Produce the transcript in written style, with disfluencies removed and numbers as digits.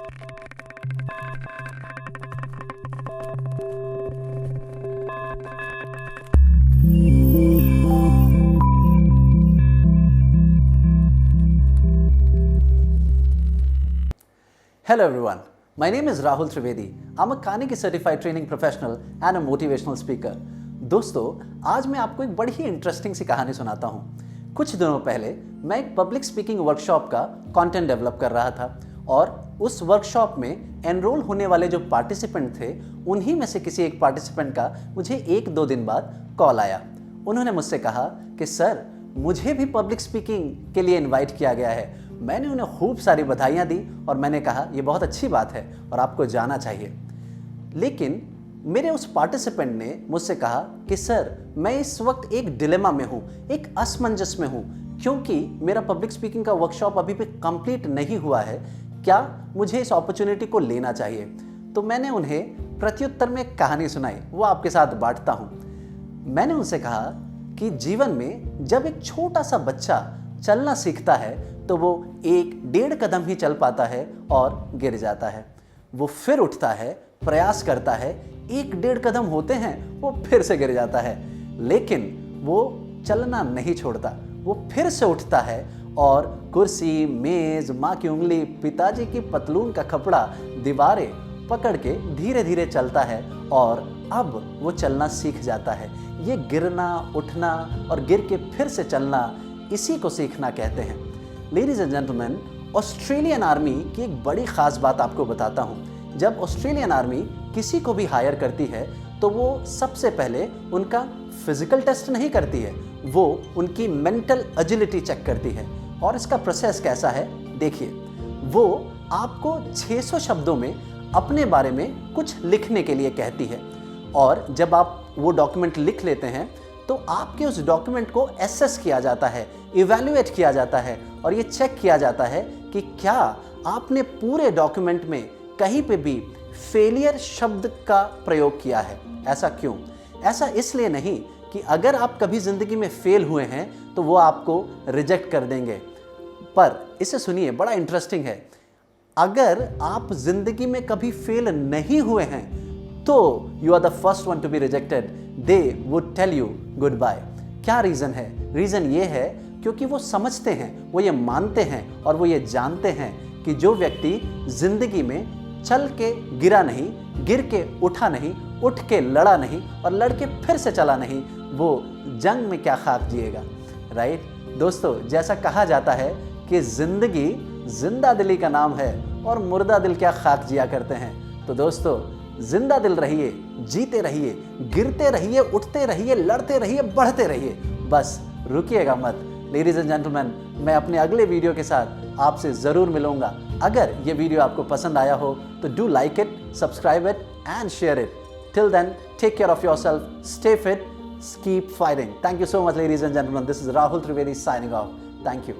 Hello everyone, my name is Rahul Trivedi. I'm a Carnegie Certified Training Professional and a Motivational Speaker. दोस्तों, आज मैं आपको एक बड़ी ही इंटरेस्टिंग सी कहानी सुनाता हूँ। कुछ दिनों पहले मैं एक पब्लिक स्पीकिंग वर्कशॉप का कंटेंट डेवलप कर रहा था और उस वर्कशॉप में एनरोल होने वाले जो पार्टिसिपेंट थे, उन्हीं में से किसी एक पार्टिसिपेंट का मुझे 1-2 दिन बाद कॉल आया। उन्होंने मुझसे कहा कि सर, मुझे भी पब्लिक स्पीकिंग के लिए इनवाइट किया गया है। मैंने उन्हें खूब सारी बधाइयाँ दी और मैंने कहा ये बहुत अच्छी बात है और आपको जाना चाहिए। लेकिन मेरे उस पार्टिसिपेंट ने मुझसे कहा कि सर, मैं इस वक्त एक डिलेमा में हूँ, एक असमंजस में हूँ, क्योंकि मेरा पब्लिक स्पीकिंग का वर्कशॉप अभी भी कंप्लीट नहीं हुआ है। क्या मुझे इस अपॉर्चुनिटी को लेना चाहिए? तो मैंने उन्हें प्रत्युत्तर में एक कहानी सुनाई, वो आपके साथ बांटता हूँ। मैंने उनसे कहा कि जीवन में जब एक छोटा सा बच्चा चलना सीखता है तो वो 1-1.5 कदम ही चल पाता है और गिर जाता है। वो फिर उठता है, प्रयास करता है, 1-1.5 कदम होते हैं, वो फिर से गिर जाता है, लेकिन वो चलना नहीं छोड़ता। वो फिर से उठता है और कुर्सी, मेज, माँ की उंगली, पिताजी की पतलून का कपड़ा, दीवारें पकड़ के धीरे धीरे चलता है और अब वो चलना सीख जाता है। ये गिरना, उठना और गिर के फिर से चलना, इसी को सीखना कहते हैं। Ladies and gentleman, Australian army की एक बड़ी ख़ास बात आपको बताता हूँ। जब ऑस्ट्रेलियन आर्मी किसी को भी हायर करती है तो वो सबसे पहले उनका फिजिकल टेस्ट नहीं करती है, वो उनकी मेंटल एजिलिटी चेक करती है। और इसका प्रोसेस कैसा है देखिए। वो आपको 600 शब्दों में अपने बारे में कुछ लिखने के लिए कहती है और जब आप वो डॉक्यूमेंट लिख लेते हैं तो आपके उस डॉक्यूमेंट को एसेस किया जाता है, इवैल्यूएट किया जाता है और ये चेक किया जाता है कि क्या आपने पूरे डॉक्यूमेंट में कहीं पे भी फेलियर शब्द का प्रयोग किया है। ऐसा क्यों? ऐसा इसलिए नहीं कि अगर आप कभी ज़िंदगी में फेल हुए हैं तो वो आपको रिजेक्ट कर देंगे, पर इसे सुनिए, बड़ा इंटरेस्टिंग है। अगर आप ज़िंदगी में कभी फेल नहीं हुए हैं तो you are the first one to be rejected, they would tell you good bye. क्या रीज़न है? रीज़न ये है क्योंकि वो समझते हैं, वो ये मानते हैं और वो ये जानते हैं कि जो व्यक्ति ज़िंदगी में चल के गिरा नहीं, गिर के उठा नहीं, उठ के लड़ा नहीं और लड़ के फिर से चला नहीं, वो जंग में क्या खाक जिएगा। राइट दोस्तों, जैसा कहा जाता है कि ज़िंदगी जिंदा दिली का नाम है और मुर्दा दिल क्या खाक जिया करते हैं। तो दोस्तों, जिंदा दिल रहिए, जीते रहिए, गिरते रहिए, उठते रहिए, लड़ते रहिए, बढ़ते रहिए, बस रुकिएगा मत। लेडीज एंड जेंटलमैन, मैं अपने अगले वीडियो के साथ आपसे ज़रूर मिलूंगा। अगर ये वीडियो आपको पसंद आया हो तो do like it, subscribe it and share it. Till then, take care of yourself, stay fit, keep fighting. Thank you so much, ladies and gentlemen. This is Rahul Trivedi signing off. Thank you.